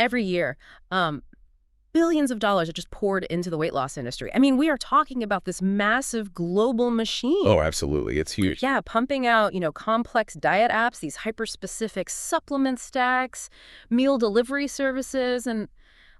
Every year, um, billions of dollars are just poured into the weight loss industry. I mean, we are talking about this massive global machine. Oh, absolutely. It's huge. Yeah, pumping out, complex diet apps, these hyper-specific supplement stacks, meal delivery services, and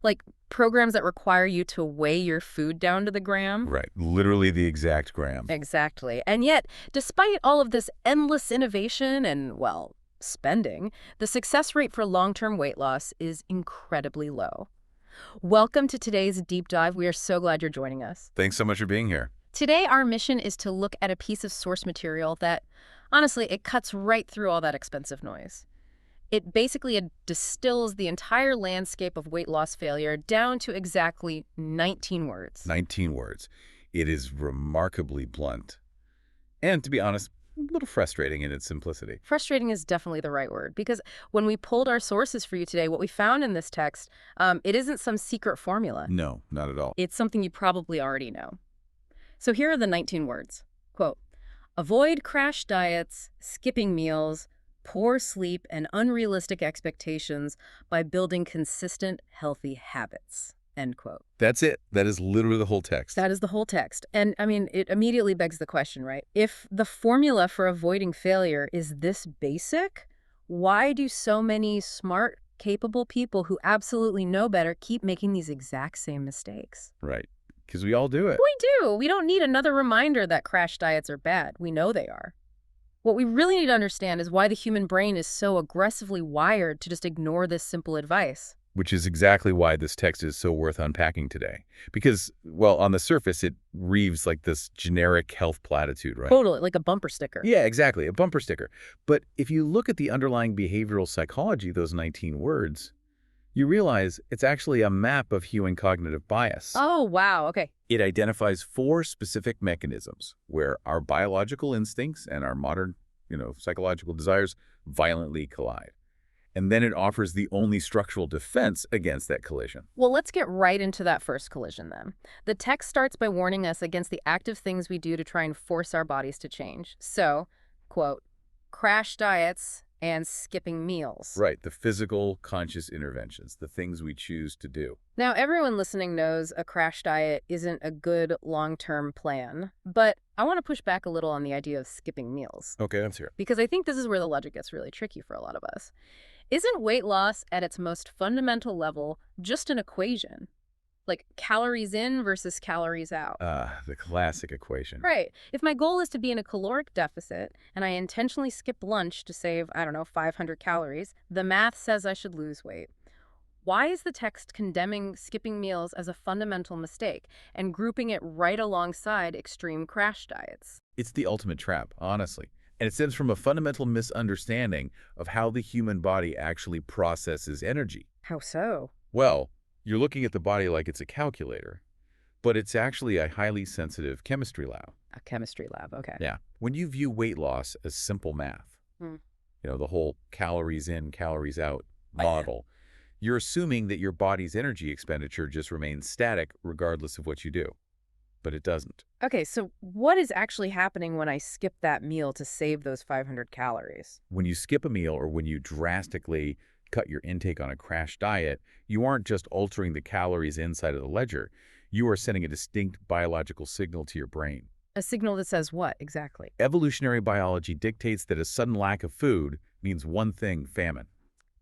like programs that require you to weigh your food down to the gram. Right. Literally the exact gram. Exactly. And yet, despite all of this endless innovation and, well, spending, the success rate for long-term weight loss is incredibly low. Welcome to today's deep dive. We are so glad you're joining us. Thanks so much for being here. Today, our mission is to look at a piece of source material that, honestly, it cuts right through all that expensive noise. It basically distills the entire landscape of weight loss failure down to exactly 19 words. 19 words. It is remarkably blunt. And to be honest, a little frustrating in its simplicity. Frustrating is definitely the right word, because when we pulled our sources for you today, what we found in this text, it isn't some secret formula. No, not at all. It's something you probably already know. So here are the 19 words. Quote, avoid crash diets, skipping meals, poor sleep, and unrealistic expectations by building consistent, healthy habits. End quote. That's it. That is literally the whole text. That is the whole text. And I mean, it immediately begs the question, right? If the formula for avoiding failure is this basic, why do so many smart, capable people who absolutely know better keep making these exact same mistakes? Right. Because we all do it. We do. We don't need another reminder that crash diets are bad. We know they are. What we really need to understand is why the human brain is so aggressively wired to just ignore this simple advice. Which is exactly why this text is so worth unpacking today. Because, well, on the surface, it reads like this generic health platitude, right? Totally, like a bumper sticker. Yeah, exactly, a bumper sticker. But if you look at the underlying behavioral psychology of those 19 words, you realize it's actually a map of human cognitive bias. Oh, wow. Okay. It identifies 4 specific mechanisms where our biological instincts and our modern, psychological desires violently collide. And then it offers the only structural defense against that collision. Well, let's get right into that first collision then. The text starts by warning us against the active things we do to try and force our bodies to change. So, quote, crash diets and skipping meals. Right, the physical, conscious interventions, the things we choose to do. Now, everyone listening knows a crash diet isn't a good long-term plan, but I want to push back a little on the idea of skipping meals. Okay, let's hear it. Because I think this is where the logic gets really tricky for a lot of us. Isn't weight loss at its most fundamental level just an equation? Like calories in versus calories out. The classic equation. Right. If my goal is to be in a caloric deficit and I intentionally skip lunch to save, 500 calories, the math says I should lose weight. Why is the text condemning skipping meals as a fundamental mistake and grouping it right alongside extreme crash diets? It's the ultimate trap, honestly. And it stems from a fundamental misunderstanding of how the human body actually processes energy. How so? Well, you're looking at the body like it's a calculator, but it's actually a highly sensitive chemistry lab. A chemistry lab, okay. Yeah. When you view weight loss as simple math, the whole calories in, calories out model, you're assuming that your body's energy expenditure just remains static regardless of what you do. But it doesn't. Okay, so what is actually happening when I skip that meal to save those 500 calories? When you skip a meal or when you drastically cut your intake on a crash diet, you aren't just altering the calories inside of the ledger. You are sending a distinct biological signal to your brain. A signal that says what, exactly? Evolutionary biology dictates that a sudden lack of food means one thing: famine.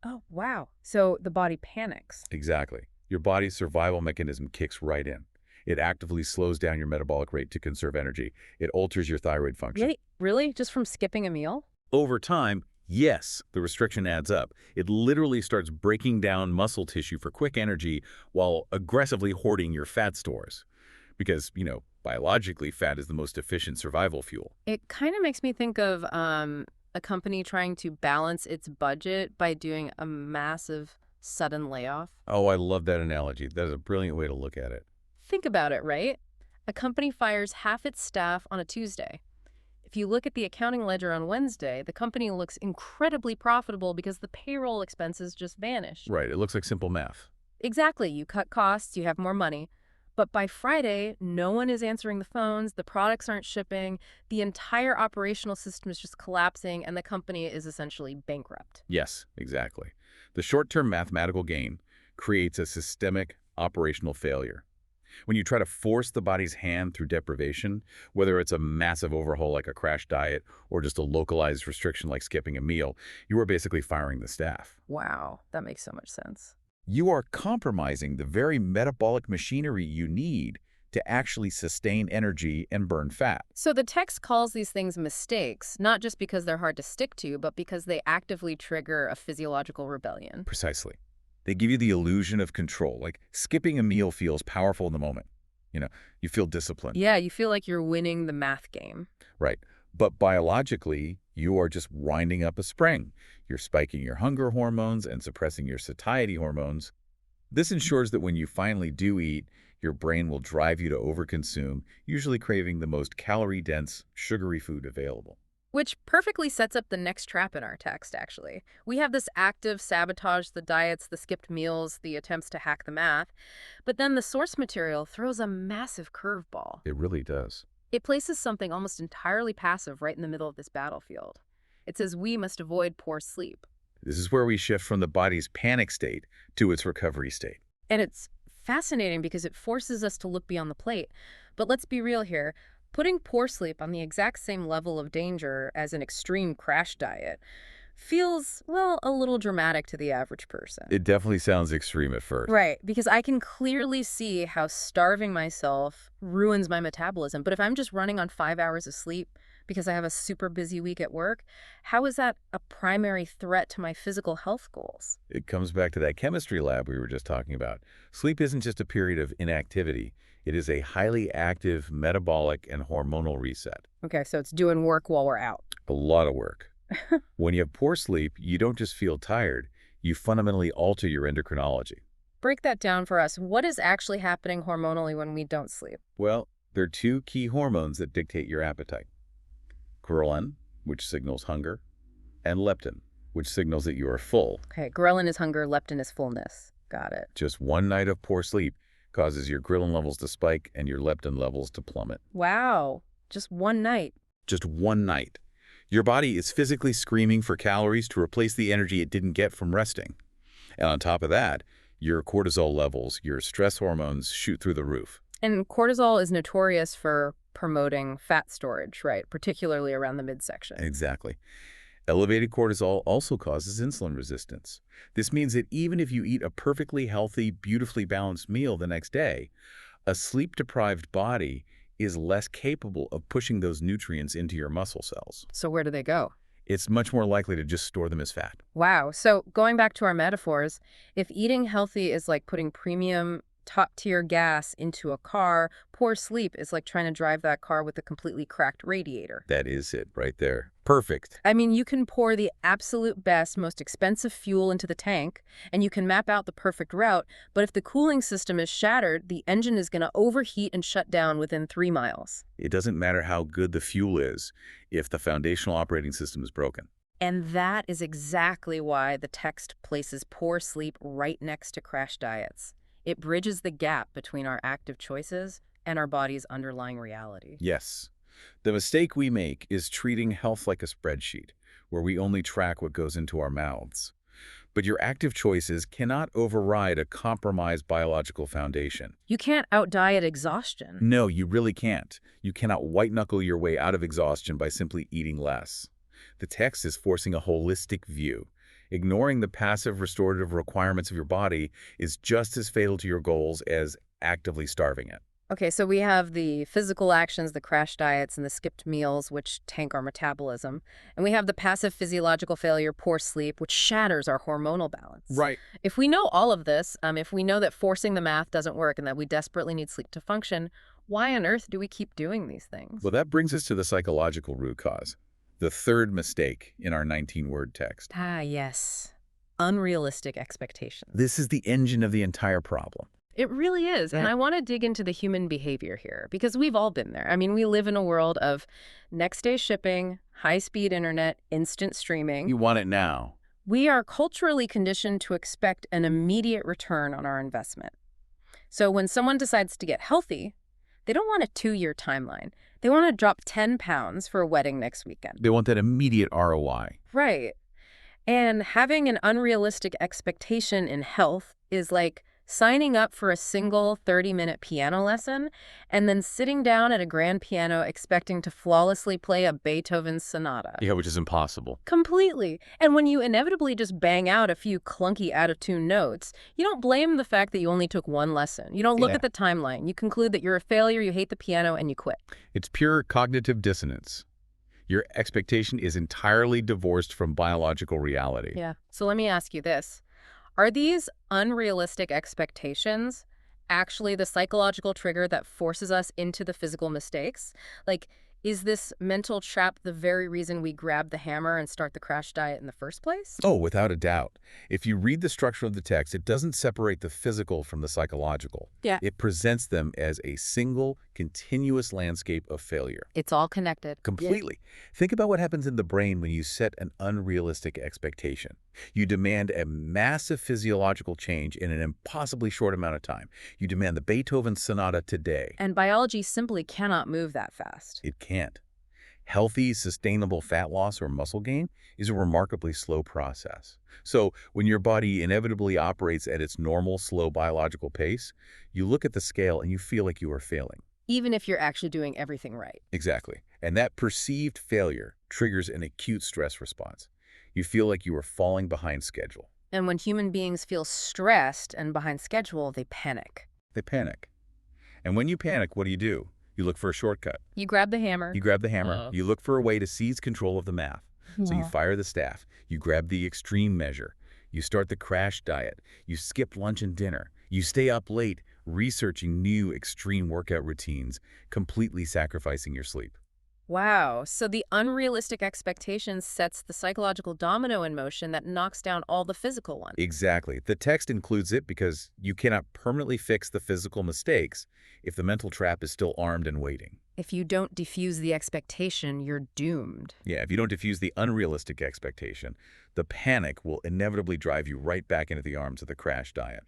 Oh, wow. So the body panics. Exactly. Your body's survival mechanism kicks right in. It actively slows down your metabolic rate to conserve energy. It alters your thyroid function. Really? Just from skipping a meal? Over time, yes, the restriction adds up. It literally starts breaking down muscle tissue for quick energy while aggressively hoarding your fat stores. Because, biologically, fat is the most efficient survival fuel. It kind of makes me think of a company trying to balance its budget by doing a massive sudden layoff. Oh, I love that analogy. That is a brilliant way to look at it. Think about it, right? A company fires half its staff on a Tuesday. If you look at the accounting ledger on Wednesday, the company looks incredibly profitable because the payroll expenses just vanished. Right. It looks like simple math. Exactly. You cut costs, you have more money. But by Friday, no one is answering the phones, the products aren't shipping, the entire operational system is just collapsing, and the company is essentially bankrupt. Yes, exactly. The short-term mathematical gain creates a systemic operational failure. When you try to force the body's hand through deprivation, whether it's a massive overhaul like a crash diet or just a localized restriction like skipping a meal, you are basically firing the staff. Wow, that makes so much sense. You are compromising the very metabolic machinery you need to actually sustain energy and burn fat. So the text calls these things mistakes, not just because they're hard to stick to, but because they actively trigger a physiological rebellion. Precisely. They give you the illusion of control, like skipping a meal feels powerful in the moment. You feel disciplined. Yeah, you feel like you're winning the math game. Right. But biologically, you are just winding up a spring. You're spiking your hunger hormones and suppressing your satiety hormones. This ensures that when you finally do eat, your brain will drive you to overconsume, usually craving the most calorie-dense, sugary food available. Which perfectly sets up the next trap in our text, actually. We have this active sabotage, the diets, the skipped meals, the attempts to hack the math. But then the source material throws a massive curveball. It really does. It places something almost entirely passive right in the middle of this battlefield. It says we must avoid poor sleep. This is where we shift from the body's panic state to its recovery state. And it's fascinating because it forces us to look beyond the plate. But let's be real here. Putting poor sleep on the exact same level of danger as an extreme crash diet feels, well, a little dramatic to the average person. It definitely sounds extreme at first. Right, because I can clearly see how starving myself ruins my metabolism. But if I'm just running on 5 hours of sleep because I have a super busy week at work, how is that a primary threat to my physical health goals? It comes back to that chemistry lab we were just talking about. Sleep isn't just a period of inactivity. It is a highly active metabolic and hormonal reset. Okay, so it's doing work while we're out. A lot of work. When you have poor sleep, you don't just feel tired. You fundamentally alter your endocrinology. Break that down for us. What is actually happening hormonally when we don't sleep? Well, there are two key hormones that dictate your appetite. Ghrelin, which signals hunger, and leptin, which signals that you are full. Okay, ghrelin is hunger, leptin is fullness. Got it. Just one night of poor sleep causes your ghrelin levels to spike and your leptin levels to plummet. Wow, just one night. Just one night. Your body is physically screaming for calories to replace the energy it didn't get from resting. And on top of that, your cortisol levels, your stress hormones shoot through the roof. And cortisol is notorious for promoting fat storage, right? Particularly around the midsection. Exactly. Elevated cortisol also causes insulin resistance. This means that even if you eat a perfectly healthy, beautifully balanced meal the next day, a sleep-deprived body is less capable of pushing those nutrients into your muscle cells. So where do they go? It's much more likely to just store them as fat. Wow. So going back to our metaphors, if eating healthy is like putting premium top-tier gas into a car, poor sleep is like trying to drive that car with a completely cracked radiator. That is it right there. Perfect. I mean, you can pour the absolute best, most expensive fuel into the tank, and you can map out the perfect route, but if the cooling system is shattered, the engine is going to overheat and shut down within 3 miles. It doesn't matter how good the fuel is if the foundational operating system is broken. And that is exactly why the text places poor sleep right next to crash diets. It bridges the gap between our active choices and our body's underlying reality. Yes. The mistake we make is treating health like a spreadsheet, where we only track what goes into our mouths. But your active choices cannot override a compromised biological foundation. You can't out-diet exhaustion. No, you really can't. You cannot white-knuckle your way out of exhaustion by simply eating less. The text is forcing a holistic view. Ignoring the passive restorative requirements of your body is just as fatal to your goals as actively starving it. Okay, so we have the physical actions, the crash diets, and the skipped meals, which tank our metabolism. And we have the passive physiological failure, poor sleep, which shatters our hormonal balance. Right. If we know all of this, if we know that forcing the math doesn't work and that we desperately need sleep to function, why on earth do we keep doing these things? Well, that brings us to the psychological root cause. The third mistake in our 19-word text. Ah, yes. Unrealistic expectations. This is the engine of the entire problem. It really is. And I want to dig into the human behavior here because we've all been there. I mean, we live in a world of next day shipping, high-speed internet, instant streaming. You want it now. We are culturally conditioned to expect an immediate return on our investment. So when someone decides to get healthy, they don't want a 2-year timeline. They want to drop 10 pounds for a wedding next weekend. They want that immediate ROI. Right. And having an unrealistic expectation in health is like signing up for a single 30-minute piano lesson and then sitting down at a grand piano expecting to flawlessly play a Beethoven sonata. Yeah, which is impossible. Completely. And when you inevitably just bang out a few clunky out-of-tune notes, you don't blame the fact that you only took one lesson. You don't look Yeah. at the timeline. You conclude that you're a failure, you hate the piano, and you quit. It's pure cognitive dissonance. Your expectation is entirely divorced from biological reality. Yeah. So let me ask you this. Are these unrealistic expectations actually the psychological trigger that forces us into the physical mistakes? Like, is this mental trap the very reason we grab the hammer and start the crash diet in the first place? Oh, without a doubt. If you read the structure of the text, it doesn't separate the physical from the psychological. Yeah. It presents them as a single, continuous landscape of failure. It's all connected. Completely. Think about what happens in the brain when you set an unrealistic expectation. You demand a massive physiological change in an impossibly short amount of time. You demand the Beethoven sonata today. And biology simply cannot move that fast. It can't. Healthy, sustainable fat loss or muscle gain is a remarkably slow process. So when your body inevitably operates at its normal, slow biological pace, you look at the scale and you feel like you are failing. Even if you're actually doing everything right. Exactly. And that perceived failure triggers an acute stress response. You feel like you are falling behind schedule. And when human beings feel stressed and behind schedule, they panic. They panic. And when you panic, what do? You look for a shortcut. You grab the hammer. You grab the hammer. You look for a way to seize control of the math. So you fire the staff. You grab the extreme measure. You start the crash diet. You skip lunch and dinner. You stay up late researching new extreme workout routines, completely sacrificing your sleep. Wow. So the unrealistic expectation sets the psychological domino in motion that knocks down all the physical ones. Exactly. The text includes it because you cannot permanently fix the physical mistakes if the mental trap is still armed and waiting. If you don't diffuse the expectation, you're doomed. Yeah, if you don't diffuse the unrealistic expectation, the panic will inevitably drive you right back into the arms of the crash diet.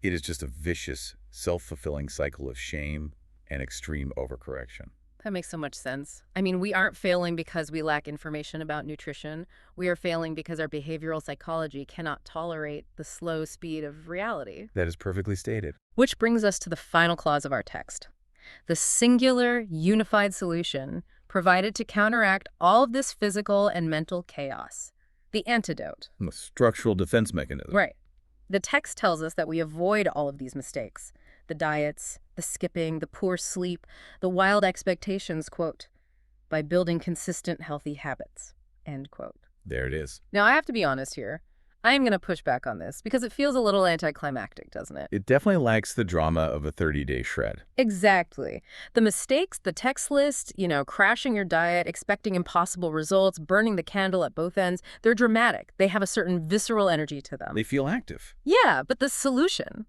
It is just a vicious, self-fulfilling cycle of shame and extreme overcorrection. That makes so much sense. I mean, we aren't failing because we lack information about nutrition. We are failing because our behavioral psychology cannot tolerate the slow speed of reality. That is perfectly stated. Which brings us to the final clause of our text. The singular, unified solution provided to counteract all of this physical and mental chaos. The antidote. The structural defense mechanism. Right. The text tells us that we avoid all of these mistakes. The diets, the skipping, the poor sleep, the wild expectations, quote, by building consistent, healthy habits, end quote. There it is. Now, I have to be honest here. I'm going to push back on this because it feels a little anticlimactic, doesn't it? It definitely lacks the drama of a 30-day shred. Exactly. The mistakes, the text list, crashing your diet, expecting impossible results, burning the candle at both ends, they're dramatic. They have a certain visceral energy to them. They feel active. Yeah, but the solution,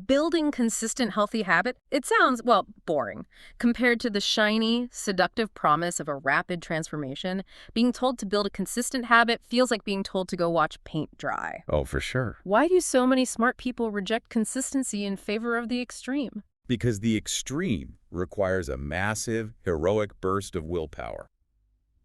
building consistent healthy habit, it sounds, well, boring. Compared to the shiny, seductive promise of a rapid transformation, being told to build a consistent habit feels like being told to go watch paint dry. Oh, for sure. Why do so many smart people reject consistency in favor of the extreme? Because the extreme requires a massive, heroic burst of willpower.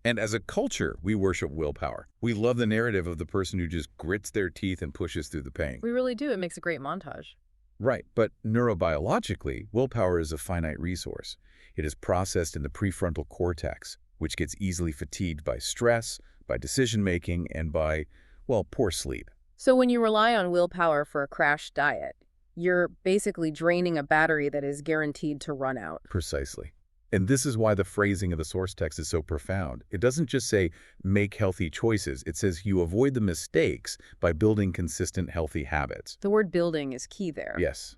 And as a culture, we worship willpower. We love the narrative of the person who just grits their teeth and pushes through the pain. We really do. It makes a great montage. Right, but neurobiologically, willpower is a finite resource. It is processed in the prefrontal cortex, which gets easily fatigued by stress, by decision-making, and by, well, poor sleep. So when you rely on willpower for a crash diet, you're basically draining a battery that is guaranteed to run out. Precisely. And this is why the phrasing of the source text is so profound. It doesn't just say, make healthy choices. It says you avoid the mistakes by building consistent, healthy habits. The word building is key there. Yes.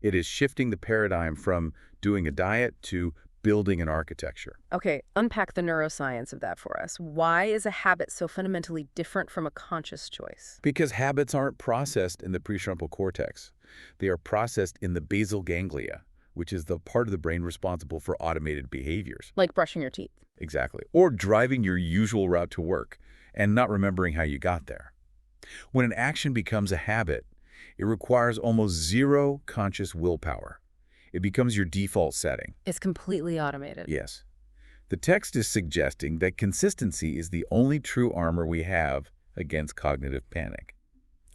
It is shifting the paradigm from doing a diet to building an architecture. Okay, unpack the neuroscience of that for us. Why is a habit so fundamentally different from a conscious choice? Because habits aren't processed in the prefrontal cortex. They are processed in the basal ganglia, which is the part of the brain responsible for automated behaviors. Like brushing your teeth. Exactly. Or driving your usual route to work and not remembering how you got there. When an action becomes a habit, it requires almost zero conscious willpower. It becomes your default setting. It's completely automated. Yes. The text is suggesting that consistency is the only true armor we have against cognitive panic.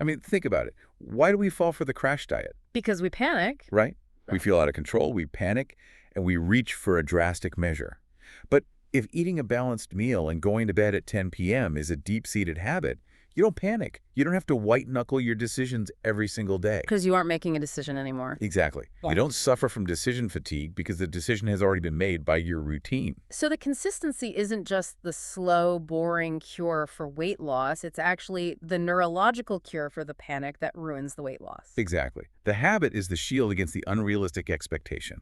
I mean, think about it. Why do we fall for the crash diet, Because we panic. right? We Right. feel out of control, we panic, and we reach for a drastic measure. But if eating a balanced meal and going to bed at 10 p.m. is a deep-seated habit, you don't panic. You don't have to white-knuckle your decisions every single day. Because you aren't making a decision anymore. Exactly. You Yeah. don't suffer from decision fatigue because the decision has already been made by your routine. So the consistency isn't just the slow, boring cure for weight loss. It's actually the neurological cure for the panic that ruins the weight loss. Exactly. The habit is the shield against the unrealistic expectation.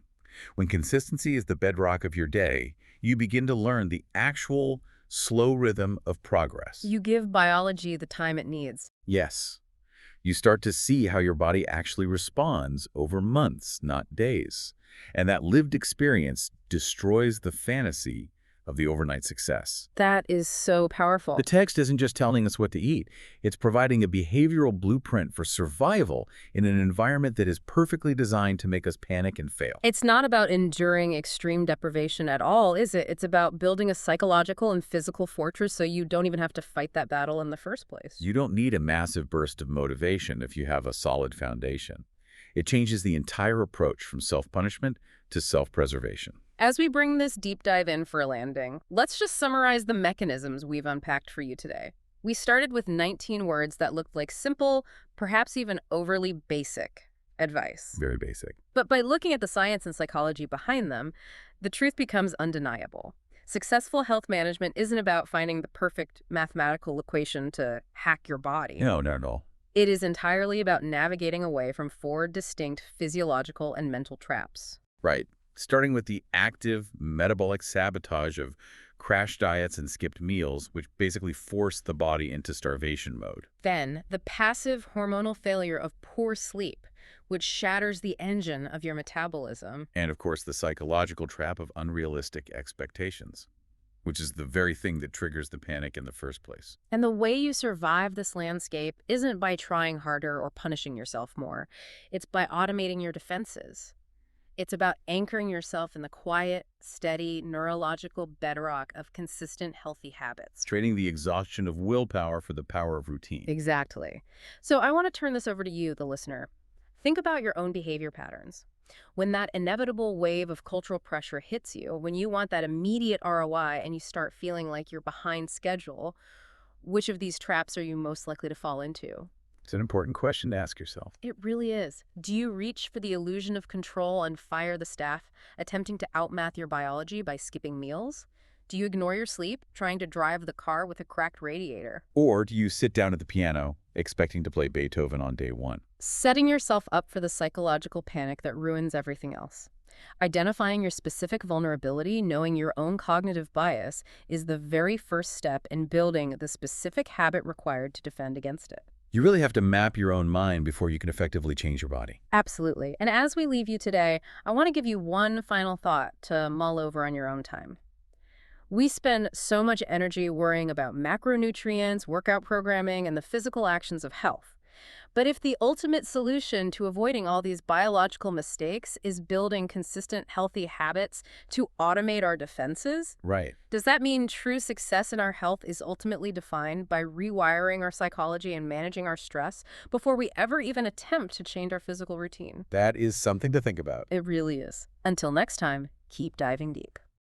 When consistency is the bedrock of your day, you begin to learn the actual slow rhythm of progress. You give biology the time it needs. Yes. You start to see how your body actually responds over months, not days. And that lived experience destroys the fantasy of the overnight success. That is so powerful. The text isn't just telling us what to eat. It's providing a behavioral blueprint for survival in an environment that is perfectly designed to make us panic and fail. It's not about enduring extreme deprivation at all, is it? It's about building a psychological and physical fortress so you don't even have to fight that battle in the first place. You don't need a massive burst of motivation if you have a solid foundation. It changes the entire approach from self-punishment to self-preservation. As we bring this deep dive in for a landing, let's just summarize the mechanisms we've unpacked for you today. We started with 19 words that looked like simple, perhaps even overly basic advice. Very basic. But by looking at the science and psychology behind them, the truth becomes undeniable. Successful health management isn't about finding the perfect mathematical equation to hack your body. No, not at all. It is entirely about navigating away from 4 distinct physiological and mental traps. Right. Starting with the active metabolic sabotage of crash diets and skipped meals, which basically force the body into starvation mode. Then, the passive hormonal failure of poor sleep, which shatters the engine of your metabolism. And, of course, the psychological trap of unrealistic expectations, which is the very thing that triggers the panic in the first place. And the way you survive this landscape isn't by trying harder or punishing yourself more. It's by automating your defenses. It's about anchoring yourself in the quiet, steady, neurological bedrock of consistent, healthy habits. Trading the exhaustion of willpower for the power of routine. Exactly. So I want to turn this over to you, the listener. Think about your own behavior patterns. When that inevitable wave of cultural pressure hits you, when you want that immediate ROI and you start feeling like you're behind schedule, which of these traps are you most likely to fall into? It's an important question to ask yourself. It really is. Do you reach for the illusion of control and fire the staff, attempting to outmath your biology by skipping meals? Do you ignore your sleep, trying to drive the car with a cracked radiator? Or do you sit down at the piano expecting to play Beethoven on day one? Setting yourself up for the psychological panic that ruins everything else. Identifying your specific vulnerability, knowing your own cognitive bias, is the very first step in building the specific habit required to defend against it. You really have to map your own mind before you can effectively change your body. Absolutely. And as we leave you today, I want to give you one final thought to mull over on your own time. We spend so much energy worrying about macronutrients, workout programming, and the physical actions of health. But if the ultimate solution to avoiding all these biological mistakes is building consistent, healthy habits to automate our defenses, Right. does that mean true success in our health is ultimately defined by rewiring our psychology and managing our stress before we ever even attempt to change our physical routine? That is something to think about. It really is. Until next time, keep diving deep.